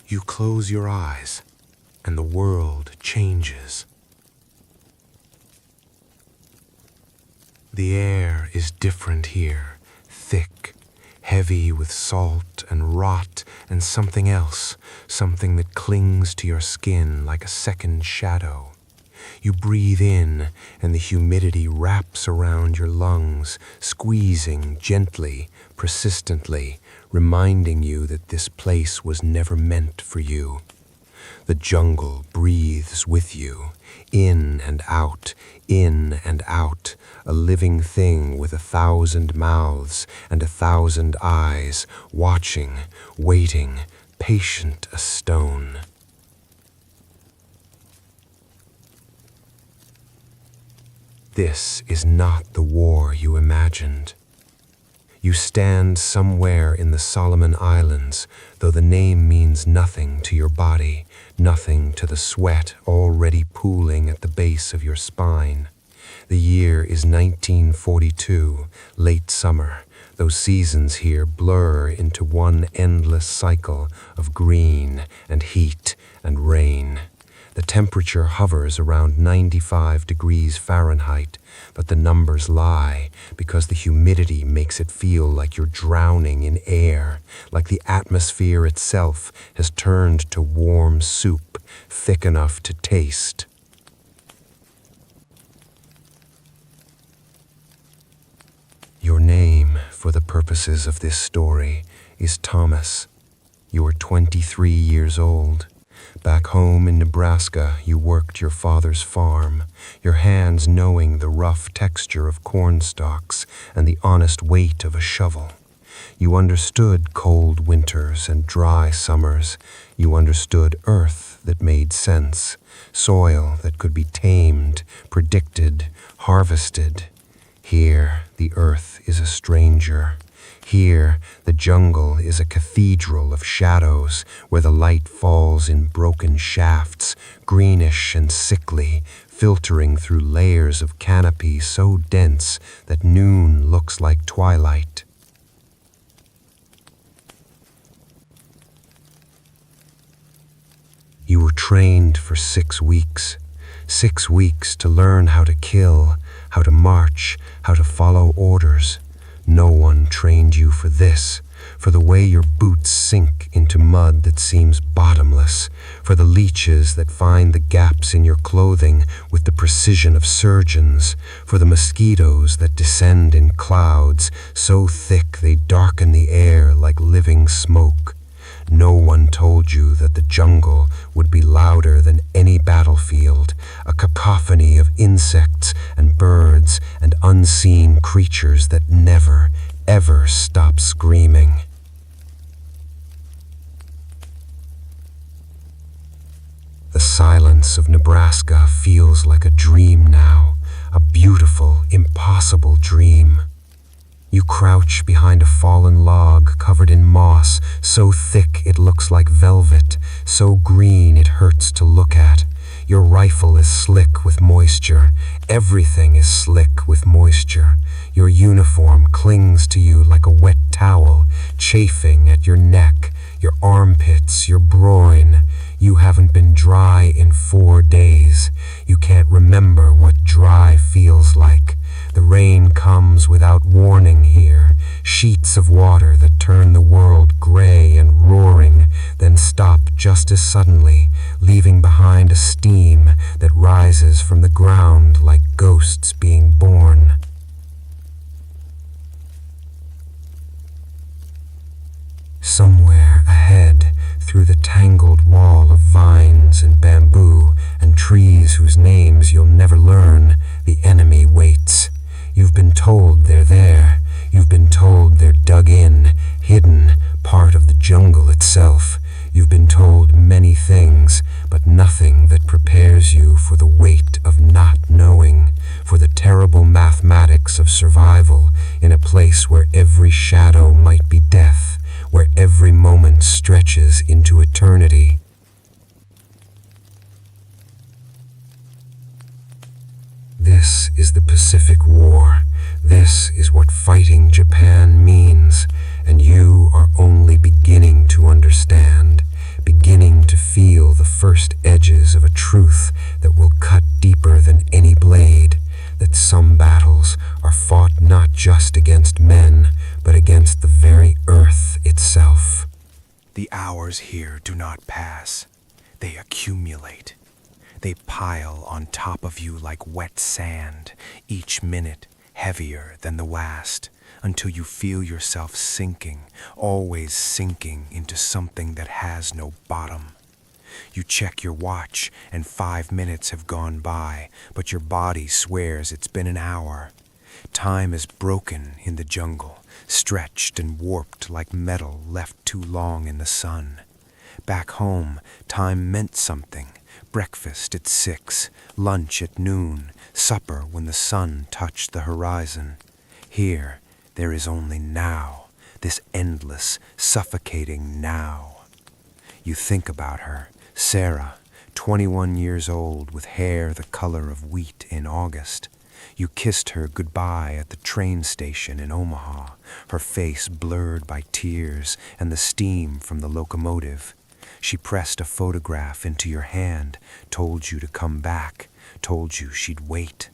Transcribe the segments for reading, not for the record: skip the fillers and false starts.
You close your eyes, and the world changes. The air is different here, thick, heavy with salt and rot and something else, something that clings to your skin like a second shadow. You breathe in, and the humidity wraps around your lungs, squeezing gently, persistently, reminding you that this place was never meant for you. The jungle breathes with you, in and out, a living thing with 1,000 mouths and 1,000 eyes, watching, waiting, patient as stone. This is not the war you imagined. You stand somewhere in the Solomon Islands, though the name means nothing to your body, nothing to the sweat already pooling at the base of your spine. The year is 1942, late summer. Those seasons here blur into one endless cycle of green and heat and rain. The temperature hovers around 95 degrees Fahrenheit, but the numbers lie because the humidity makes it feel like you're drowning in air, like the atmosphere itself has turned to warm soup, thick enough to taste. Your name, for the purposes of this story, is Thomas. You are 23 years old. Back home in Nebraska, you worked your father's farm, your hands knowing the rough texture of corn stalks and the honest weight of a shovel. You understood cold winters and dry summers. You understood earth that made sense, soil that could be tamed, predicted, harvested. Here, the earth is a stranger. Here, the jungle is a cathedral of shadows where the light falls in broken shafts, greenish and sickly, filtering through layers of canopy so dense that noon looks like twilight. You were trained for 6 weeks. 6 weeks to learn how to kill, how to march, how to follow orders. No one trained you for this, for the way your boots sink into mud that seems bottomless, for the leeches that find the gaps in your clothing with the precision of surgeons, for the mosquitoes that descend in clouds so thick they darken the air like living smoke. No one told you that the jungle would be louder than any battlefield, a cacophony of insects and birds and unseen creatures that never, ever stop screaming. The silence of Nebraska feels like a dream now, a beautiful, impossible dream. You crouch behind a fallen log covered in moss, so thick it looks like velvet, so green it hurts to look at. Your rifle is slick with moisture. Everything is slick with moisture. Your uniform clings to you like a wet towel, chafing at your neck, your armpits, your groin. You haven't been dry in 4 days. You can't remember what dry feels like. The rain comes without warning here, sheets of water that turn the world gray and roaring, then stop just as suddenly, leaving behind a steam that rises from the ground like ghosts being born. Somewhere ahead, through the tangled wall of vines and bamboo and trees whose names you'll never learn, the enemy waits. You've been told they're there. You've been told they're dug in, hidden, part of the jungle itself. You've been told many things, but nothing that prepares you for the weight of not knowing, for the terrible mathematics of survival in a place where every shadow might be death, where every moment stretches into eternity. This is the Pacific War. This is what fighting Japan means, and you are only beginning to understand, beginning first edges of a truth that will cut deeper than any blade, that some battles are fought not just against men, but against the very earth itself. The hours here do not pass. They accumulate. They pile on top of you like wet sand, each minute heavier than the last, until you feel yourself sinking, always sinking into something that has no bottom. You check your watch and 5 minutes have gone by, but your body swears it's been an hour. Time is broken in the jungle, stretched and warped like metal left too long in the sun. Back home, time meant something. Breakfast at 6, lunch at noon, supper when the sun touched the horizon. Here, there is only now, this endless, suffocating now. You think about her, Sarah, 21 years old with hair the color of wheat in August. You kissed her goodbye at the train station in Omaha, her face blurred by tears and the steam from the locomotive. She pressed a photograph into your hand, told you to come back, told you she'd wait.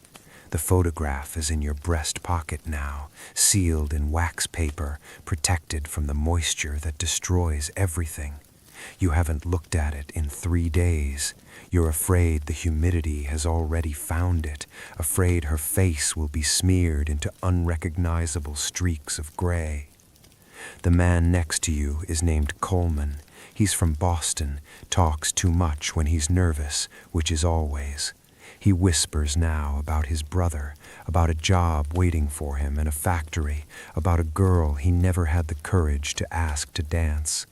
The photograph is in your breast pocket now, sealed in wax paper, protected from the moisture that destroys everything. You haven't looked at it in 3 days. You're afraid the humidity has already found it, afraid her face will be smeared into unrecognizable streaks of gray. The man next to you is named Coleman. He's from Boston, talks too much when he's nervous, which is always. He whispers now about his brother, about a job waiting for him in a factory, about a girl he never had the courage to ask to dance.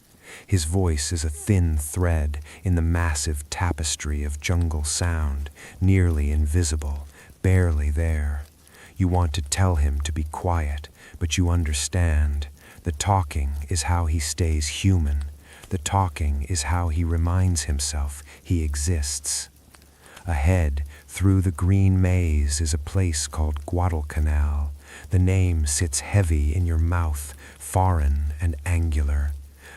His voice is a thin thread in the massive tapestry of jungle sound, nearly invisible, barely there. You want to tell him to be quiet, but you understand. The talking is how he stays human. The talking is how he reminds himself he exists. Ahead, through the green maze, is a place called Guadalcanal. The name sits heavy in your mouth, foreign and angular.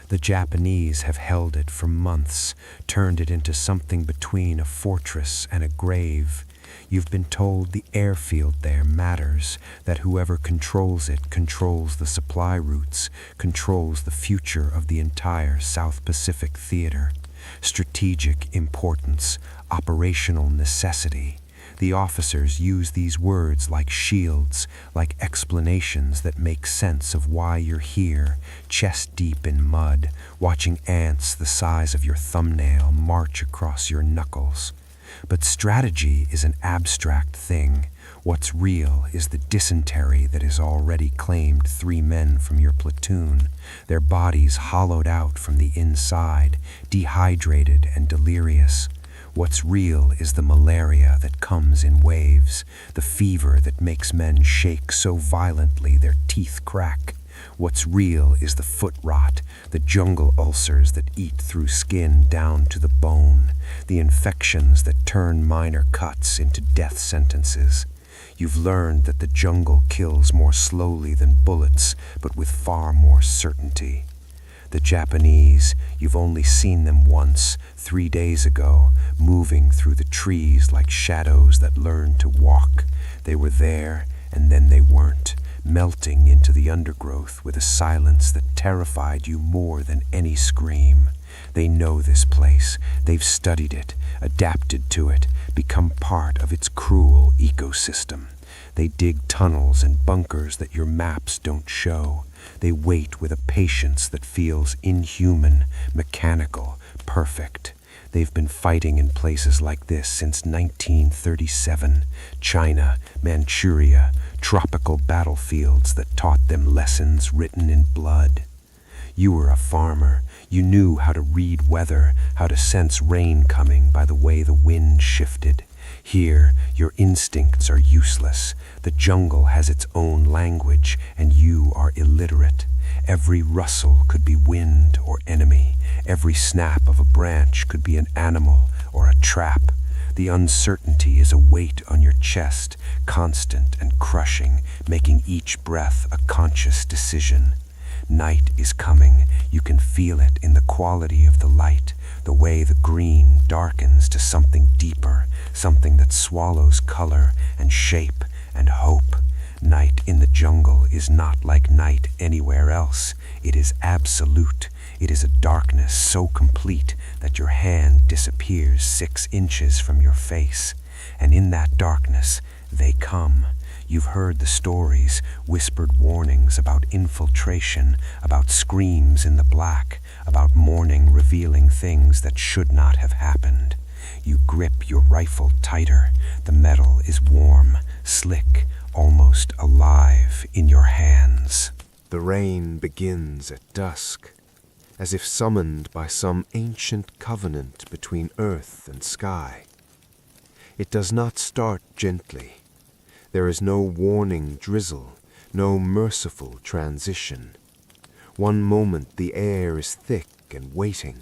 The Japanese have held it for months, turned it into something between a fortress and a grave. You've been told the airfield there matters, that whoever controls it controls the supply routes, controls the future of the entire South Pacific theater. Strategic importance, operational necessity. The officers use these words like shields, like explanations that make sense of why you're here, chest deep in mud, watching ants the size of your thumbnail march across your knuckles. But strategy is an abstract thing. What's real is the dysentery that has already claimed 3 men from your platoon, their bodies hollowed out from the inside, dehydrated and delirious. What's real is the malaria that comes in waves, the fever that makes men shake so violently their teeth crack. What's real is the foot rot, the jungle ulcers that eat through skin down to the bone, the infections that turn minor cuts into death sentences. You've learned that the jungle kills more slowly than bullets, but with far more certainty. The Japanese, you've only seen them once, 3 days ago, moving through the trees like shadows that learn to walk. They were there, and then they weren't, melting into the undergrowth with a silence that terrified you more than any scream. They know this place. They've studied it, adapted to it, become part of its cruel ecosystem. They dig tunnels and bunkers that your maps don't show. They wait with a patience that feels inhuman, mechanical, perfect. They've been fighting in places like this since 1937. China, Manchuria, tropical battlefields that taught them lessons written in blood. You were a farmer. You knew how to read weather, how to sense rain coming by the way the wind shifted. Here, your instincts are useless. The jungle has its own language, and you are illiterate. Every rustle could be wind or enemy. Every snap of a branch could be an animal or a trap. The uncertainty is a weight on your chest, constant and crushing, making each breath a conscious decision. Night is coming. You can feel it in the quality of the light, the way the green darkens to something deeper, something that swallows color and shape and hope. Night in the jungle is not like night anywhere else. It is absolute. It is a darkness so complete that your hand disappears 6 inches from your face. And in that darkness, they come. You've heard the stories, whispered warnings about infiltration, about screams in the black, about morning revealing things that should not have happened. You grip your rifle tighter. The metal is warm, slick, almost alive in your hands. The rain begins at dusk, as if summoned by some ancient covenant between earth and sky. It does not start gently. There is no warning drizzle, no merciful transition. One moment the air is thick and waiting.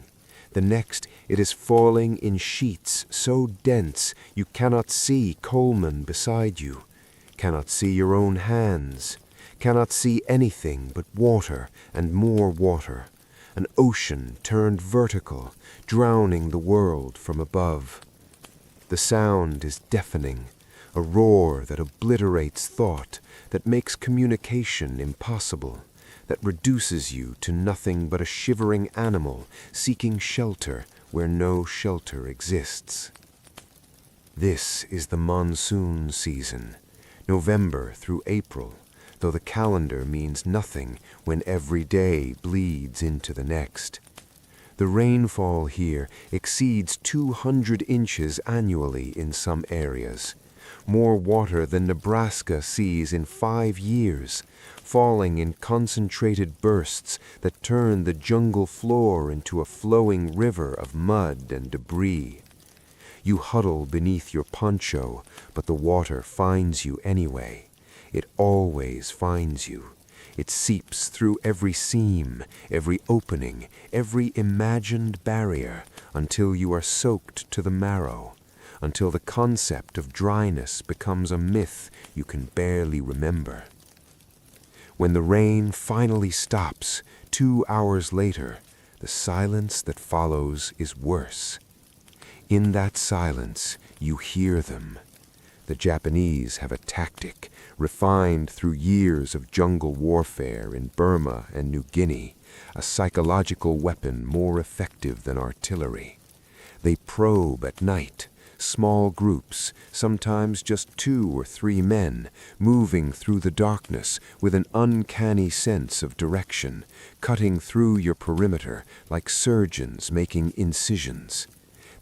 The next it is falling in sheets so dense you cannot see Coleman beside you, cannot see your own hands, cannot see anything but water and more water, an ocean turned vertical, drowning the world from above. The sound is deafening, a roar that obliterates thought, that makes communication impossible, that reduces you to nothing but a shivering animal seeking shelter where no shelter exists. This is the monsoon season, November through April, though the calendar means nothing when every day bleeds into the next. The rainfall here exceeds 200 inches annually in some areas, more water than Nebraska sees in 5 years, falling in concentrated bursts that turn the jungle floor into a flowing river of mud and debris. You huddle beneath your poncho, but the water finds you anyway. It always finds you. It seeps through every seam, every opening, every imagined barrier, until you are soaked to the marrow, until the concept of dryness becomes a myth you can barely remember. When the rain finally stops, 2 hours later, the silence that follows is worse. In that silence, you hear them. The Japanese have a tactic, refined through years of jungle warfare in Burma and New Guinea, a psychological weapon more effective than artillery. They probe at night, small groups, sometimes just 2 or 3 men, moving through the darkness with an uncanny sense of direction, cutting through your perimeter like surgeons making incisions.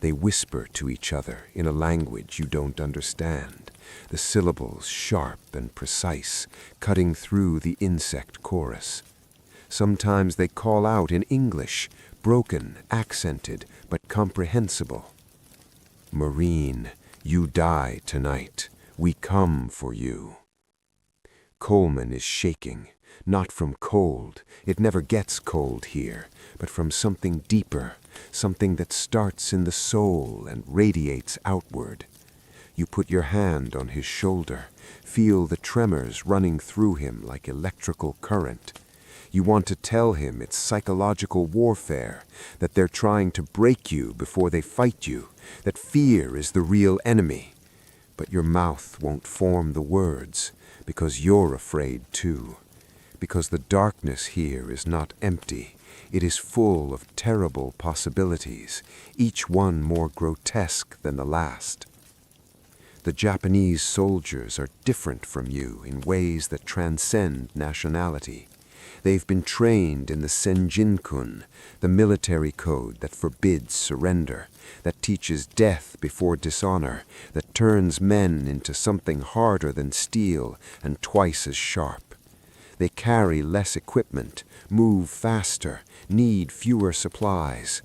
They whisper to each other in a language you don't understand, the syllables sharp and precise, cutting through the insect chorus. Sometimes they call out in English, broken, accented, but comprehensible. Marine, you die tonight. We come for you. Coleman is shaking, not from cold. It never gets cold here, but from something deeper, something that starts in the soul and radiates outward. You put your hand on his shoulder, feel the tremors running through him like electrical current. You want to tell him it's psychological warfare, that they're trying to break you before they fight you, that fear is the real enemy. But your mouth won't form the words, because you're afraid too. Because the darkness here is not empty. It is full of terrible possibilities, each one more grotesque than the last. The Japanese soldiers are different from you in ways that transcend nationality. They've been trained in the Senjin-kun, the military code that forbids surrender, that teaches death before dishonor, that turns men into something harder than steel and twice as sharp. They carry less equipment, move faster, need fewer supplies.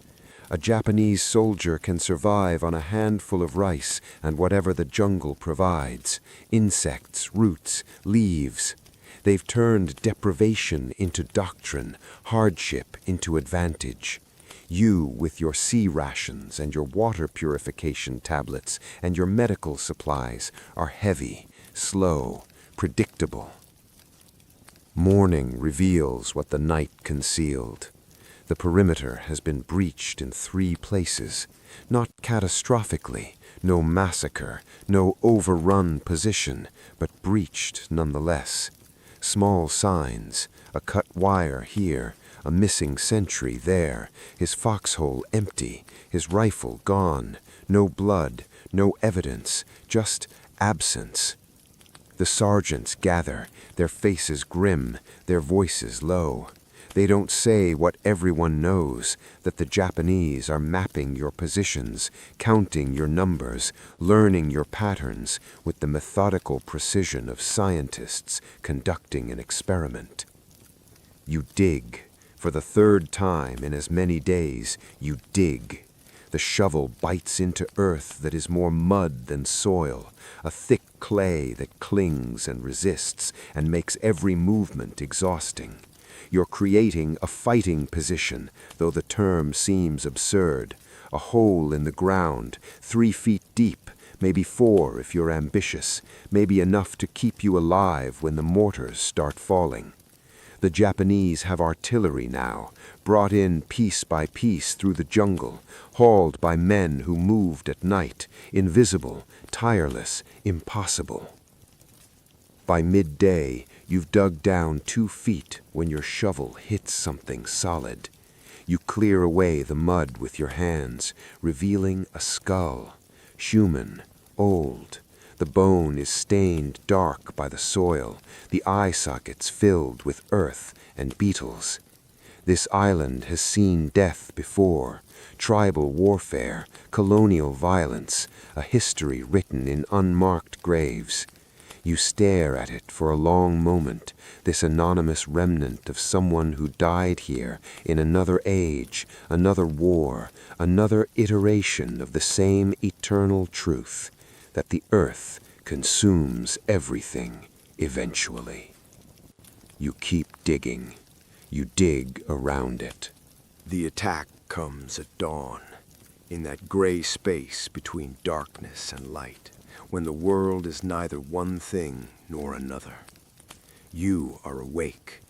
A Japanese soldier can survive on a handful of rice and whatever the jungle provides, insects, roots, leaves. They've turned deprivation into doctrine, hardship into advantage. You, with your sea rations and your water purification tablets and your medical supplies, are heavy, slow, predictable. Morning reveals what the night concealed. The perimeter has been breached in 3 places, not catastrophically, no massacre, no overrun position, but breached nonetheless. Small signs, a cut wire here, a missing sentry there, his foxhole empty, his rifle gone, no blood, no evidence, just absence. The sergeants gather, their faces grim, their voices low. They don't say what everyone knows, that the Japanese are mapping your positions, counting your numbers, learning your patterns with the methodical precision of scientists conducting an experiment. You dig. For the 3rd time in as many days, you dig. The shovel bites into earth that is more mud than soil, a thick clay that clings and resists and makes every movement exhausting. You're creating a fighting position, though the term seems absurd. A hole in the ground, 3 feet deep, maybe 4 if you're ambitious, maybe enough to keep you alive when the mortars start falling. The Japanese have artillery now, brought in piece by piece through the jungle, hauled by men who moved at night, invisible, tireless, impossible. By midday, you've dug down 2 feet when your shovel hits something solid. You clear away the mud with your hands, revealing a skull, human, old. The bone is stained dark by the soil, the eye sockets filled with earth and beetles. This island has seen death before, tribal warfare, colonial violence, a history written in unmarked graves. You stare at it for a long moment, this anonymous remnant of someone who died here in another age, another war, another iteration of the same eternal truth, that the earth consumes everything eventually. You keep digging. You dig around it. The attack comes at dawn, in that gray space between darkness and light, when the world is neither one thing nor another. You are awake.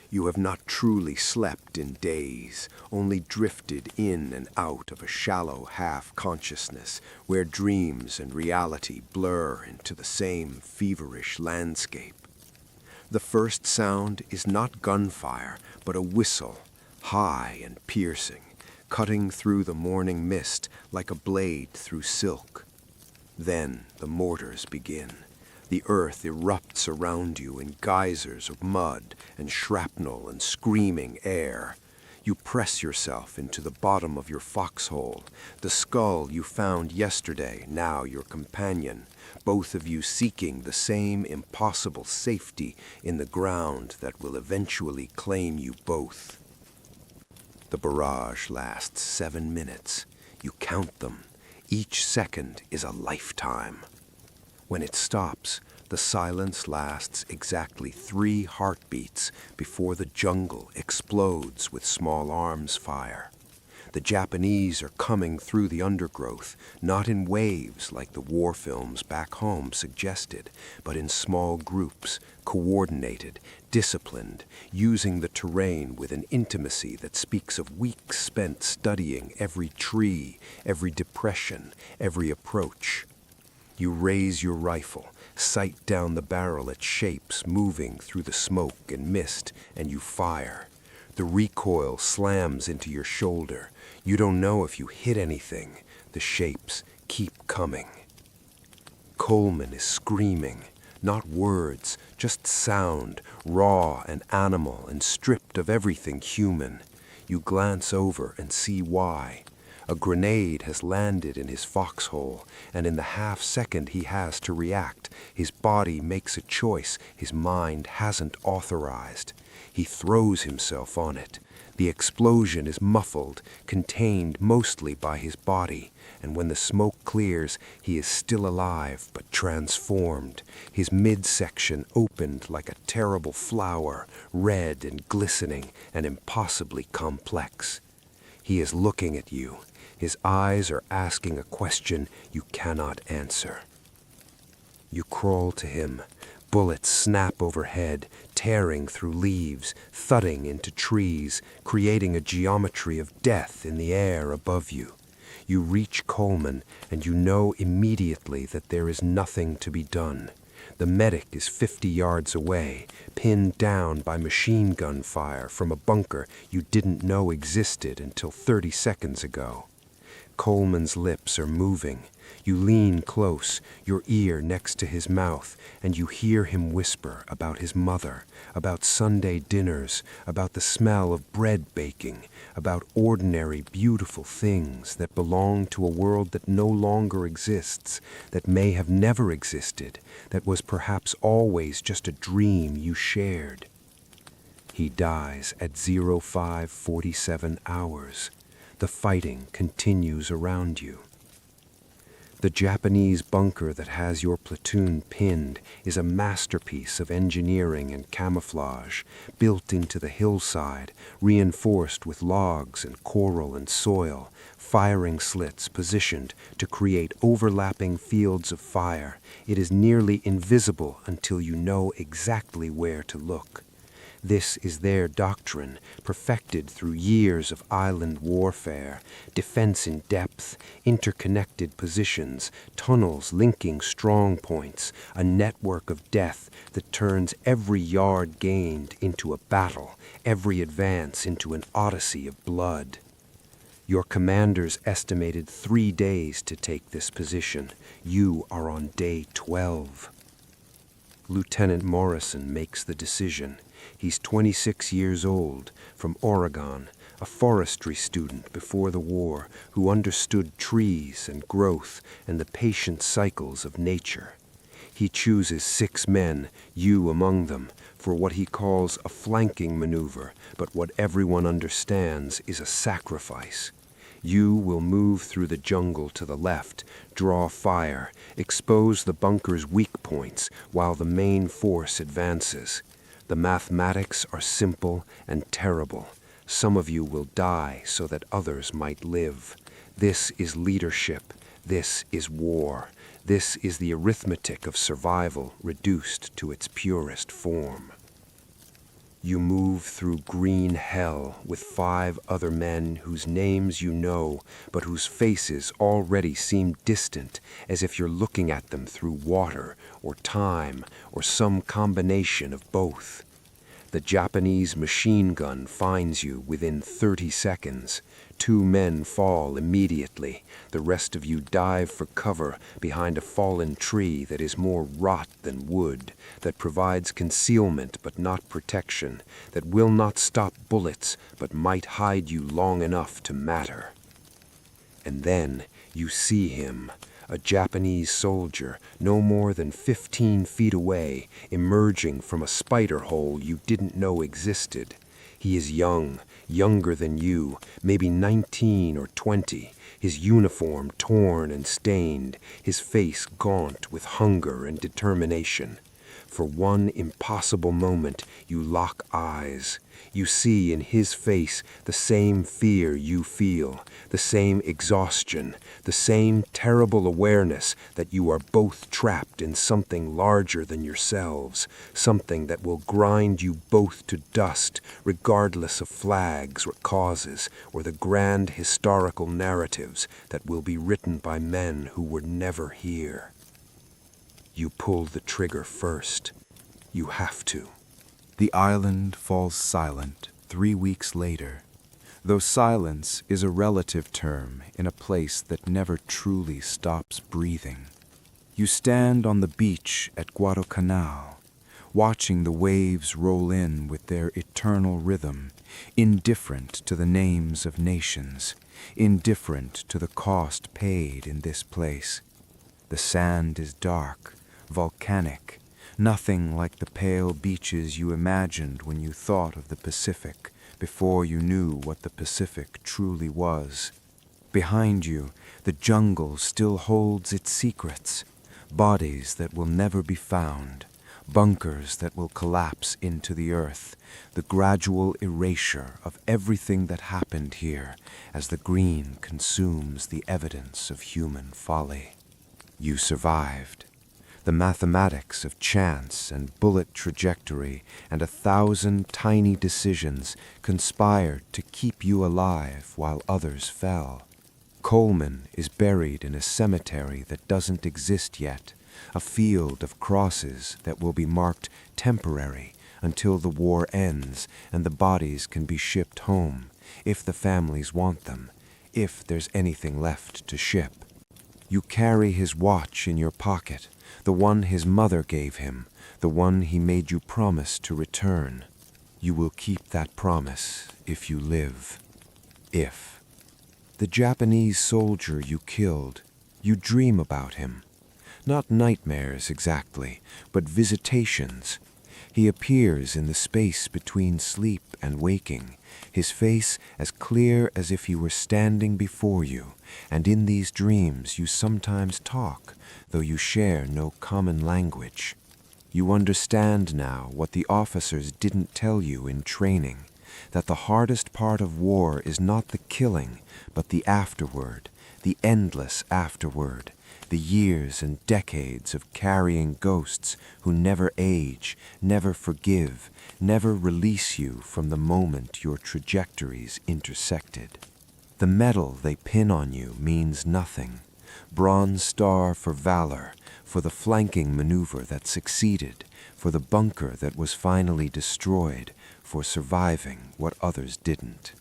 You have not truly slept in days, only drifted in and out of a shallow half-consciousness where dreams and reality blur into the same feverish landscape. The first sound is not gunfire, but a whistle, high and piercing, cutting through the morning mist like a blade through silk. Then the mortars begin. The earth erupts around you in geysers of mud and shrapnel and screaming air. You press yourself into the bottom of your foxhole, the skull you found yesterday, now your companion, both of you seeking the same impossible safety in the ground that will eventually claim you both. The barrage lasts 7 minutes. You count them. Each second is a lifetime. When it stops, the silence lasts exactly 3 heartbeats before the jungle explodes with small arms fire. The Japanese are coming through the undergrowth, not in waves like the war films back home suggested, but in small groups, coordinated, disciplined, using the terrain with an intimacy that speaks of weeks spent studying every tree, every depression, every approach. You raise your rifle, sight down the barrel at shapes moving through the smoke and mist, and you fire. The recoil slams into your shoulder. You don't know if you hit anything. The shapes keep coming. Coleman is screaming, not words, just sound, raw and animal and stripped of everything human. You glance over and see why. A grenade has landed in his foxhole, and in the half-second he has to react, his body makes a choice his mind hasn't authorized. He throws himself on it. The explosion is muffled, contained mostly by his body, and when the smoke clears, he is still alive but transformed. His midsection opened like a terrible flower, red and glistening and impossibly complex. He is looking at you. His eyes are asking a question you cannot answer. You crawl to him, Bullets snap overhead, tearing through leaves, thudding into trees, creating a geometry of death in the air above you. You reach Coleman, and you know immediately that there is nothing to be done. The medic is 50 yards away, pinned down by machine gun fire from a bunker you didn't know existed until 30 seconds ago. Coleman's lips are moving. You lean close, your ear next to his mouth, and you hear him whisper about his mother, about Sunday dinners, about the smell of bread baking, about ordinary, beautiful things that belong to a world that no longer exists, that may have never existed, that was perhaps always just a dream you shared. He dies at 05:47 hours. The fighting continues around you. The Japanese bunker that has your platoon pinned is a masterpiece of engineering and camouflage, built into the hillside, reinforced with logs and coral and soil, firing slits positioned to create overlapping fields of fire. It is nearly invisible until you know exactly where to look. This is their doctrine, perfected through years of island warfare, defense in depth, interconnected positions, tunnels linking strong points, a network of death that turns every yard gained into a battle, every advance into an odyssey of blood. Your commanders estimated 3 days to take this position. You are on day 12. Lieutenant Morrison makes the decision. He's 26 years old, from Oregon, a forestry student before the war who understood trees and growth and the patient cycles of nature. He chooses 6 men, you among them, for what he calls a flanking maneuver, but what everyone understands is a sacrifice. You will move through the jungle to the left, draw fire, expose the bunker's weak points while the main force advances. The mathematics are simple and terrible. Some of you will die so that others might live. This is leadership. This is war. This is the arithmetic of survival reduced to its purest form. You move through green hell with 5 other men whose names you know, but whose faces already seem distant, as if you're looking at them through water or time or some combination of both. The Japanese machine gun finds you within 30 seconds. 2 men fall immediately. The rest of you dive for cover behind a fallen tree that is more rot than wood, that provides concealment but not protection, that will not stop bullets but might hide you long enough to matter. And then you see him, a Japanese soldier, no more than 15 feet away, emerging from a spider hole you didn't know existed. He is young, younger than you, maybe 19 or 20, his uniform torn and stained, his face gaunt with hunger and determination. For one impossible moment, you lock eyes. You see in his face the same fear you feel, the same exhaustion, the same terrible awareness that you are both trapped in something larger than yourselves, something that will grind you both to dust, regardless of flags or causes, or the grand historical narratives that will be written by men who were never here. You pull the trigger first. You have to. The island falls silent 3 weeks later, though silence is a relative term in a place that never truly stops breathing. You stand on the beach at Guadalcanal, watching the waves roll in with their eternal rhythm, indifferent to the names of nations, indifferent to the cost paid in this place. The sand is dark, volcanic, nothing like the pale beaches you imagined when you thought of the Pacific before you knew what the Pacific truly was. Behind you, the jungle still holds its secrets, bodies that will never be found, bunkers that will collapse into the earth, the gradual erasure of everything that happened here as the green consumes the evidence of human folly. You survived. The mathematics of chance and bullet trajectory and 1,000 tiny decisions conspired to keep you alive while others fell. Coleman is buried in a cemetery that doesn't exist yet, a field of crosses that will be marked temporary until the war ends and the bodies can be shipped home, if the families want them, if there's anything left to ship. You carry his watch in your pocket, the one his mother gave him, the one he made you promise to return. You will keep that promise if you live. If. The Japanese soldier you killed, you dream about him. Not nightmares exactly, but visitations. He appears in the space between sleep and waking, his face as clear as if he were standing before you, and in these dreams you sometimes talk, though you share no common language. You understand now what the officers didn't tell you in training, that the hardest part of war is not the killing, but the afterward, the endless afterward, the years and decades of carrying ghosts who never age, never forgive, never release you from the moment your trajectories intersected. The medal they pin on you means nothing. Bronze Star for valor, for the flanking maneuver that succeeded, for the bunker that was finally destroyed, for surviving what others didn't.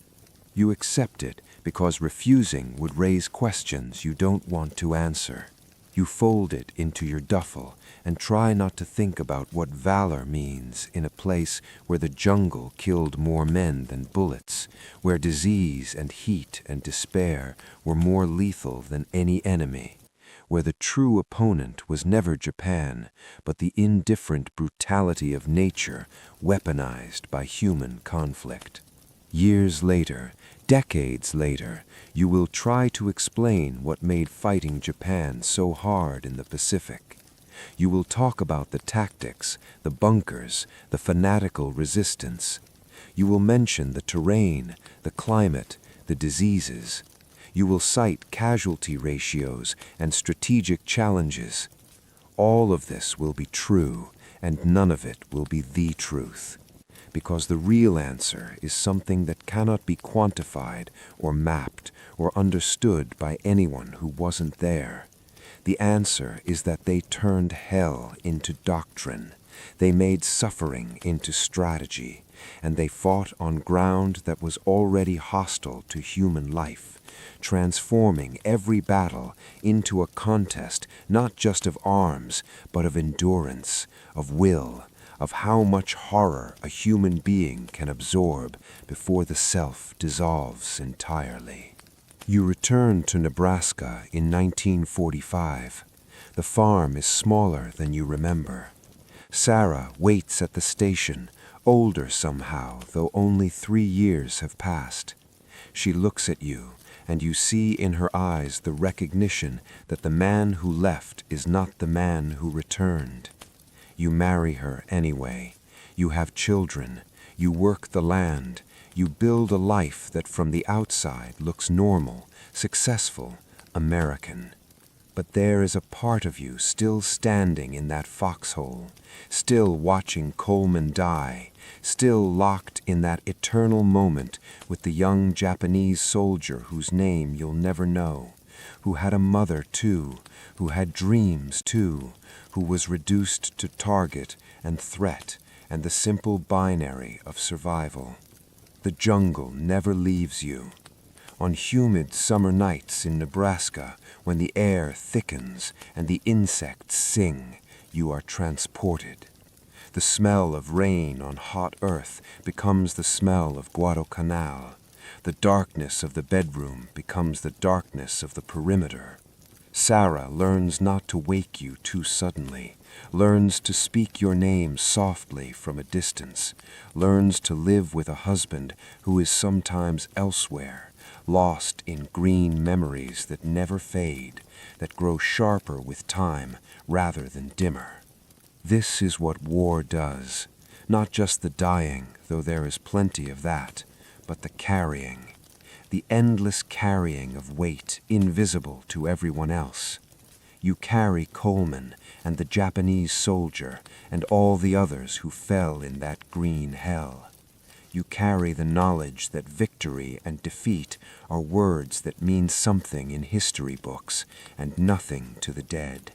You accept it because refusing would raise questions you don't want to answer. You fold it into your duffel and try not to think about what valor means in a place where the jungle killed more men than bullets, where disease and heat and despair were more lethal than any enemy, where the true opponent was never Japan, but the indifferent brutality of nature weaponized by human conflict. Years later, decades later, you will try to explain what made fighting Japan so hard in the Pacific. You will talk about the tactics, the bunkers, the fanatical resistance. You will mention the terrain, the climate, the diseases. You will cite casualty ratios and strategic challenges. All of this will be true, and none of it will be the truth. Because the real answer is something that cannot be quantified or mapped or understood by anyone who wasn't there. The answer is that they turned hell into doctrine. They made suffering into strategy, and they fought on ground that was already hostile to human life, transforming every battle into a contest not just of arms, but of endurance, of will, of how much horror a human being can absorb before the self dissolves entirely. You return to Nebraska in 1945. The farm is smaller than you remember. Sarah waits at the station, older somehow, though only 3 years have passed. She looks at you, and you see in her eyes the recognition that the man who left is not the man who returned. You marry her anyway. You have children. You work the land. You build a life that from the outside looks normal, successful, American. But there is a part of you still standing in that foxhole, still watching Coleman die, still locked in that eternal moment with the young Japanese soldier whose name you'll never know, who had a mother too, who had dreams too, who was reduced to target and threat and the simple binary of survival. The jungle never leaves you. On humid summer nights in Nebraska, when the air thickens and the insects sing, you are transported. The smell of rain on hot earth becomes the smell of Guadalcanal. The darkness of the bedroom becomes the darkness of the perimeter. Sarah learns not to wake you too suddenly, learns to speak your name softly from a distance, learns to live with a husband who is sometimes elsewhere, lost in green memories that never fade, that grow sharper with time rather than dimmer. This is what war does, not just the dying, though there is plenty of that, but the carrying. The endless carrying of weight invisible to everyone else. You carry Coleman and the Japanese soldier and all the others who fell in that green hell. You carry the knowledge that victory and defeat are words that mean something in history books and nothing to the dead.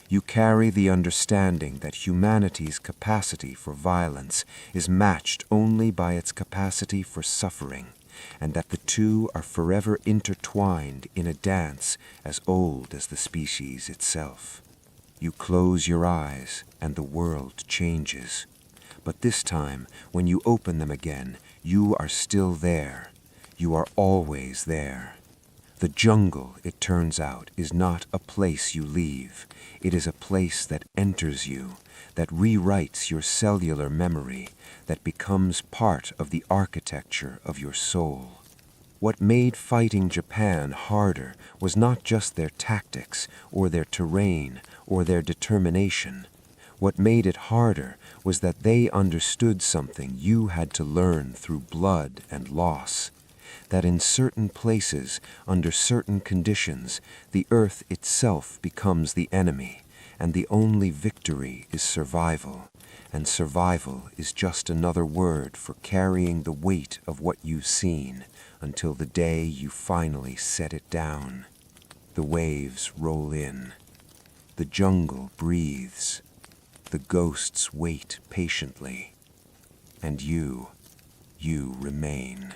You carry the understanding that humanity's capacity for violence is matched only by its capacity for suffering, and that the two are forever intertwined in a dance as old as the species itself. You close your eyes and the world changes. But this time, when you open them again, you are still there. You are always there. The jungle, it turns out, is not a place you leave. It is a place that enters you, that rewrites your cellular memory, that becomes part of the architecture of your soul. What made fighting Japan harder was not just their tactics, or their terrain, or their determination. What made it harder was that they understood something you had to learn through blood and loss. That in certain places, under certain conditions, the earth itself becomes the enemy, and the only victory is survival. And survival is just another word for carrying the weight of what you've seen until the day you finally set it down. The waves roll in. The jungle breathes. The ghosts wait patiently. And you remain.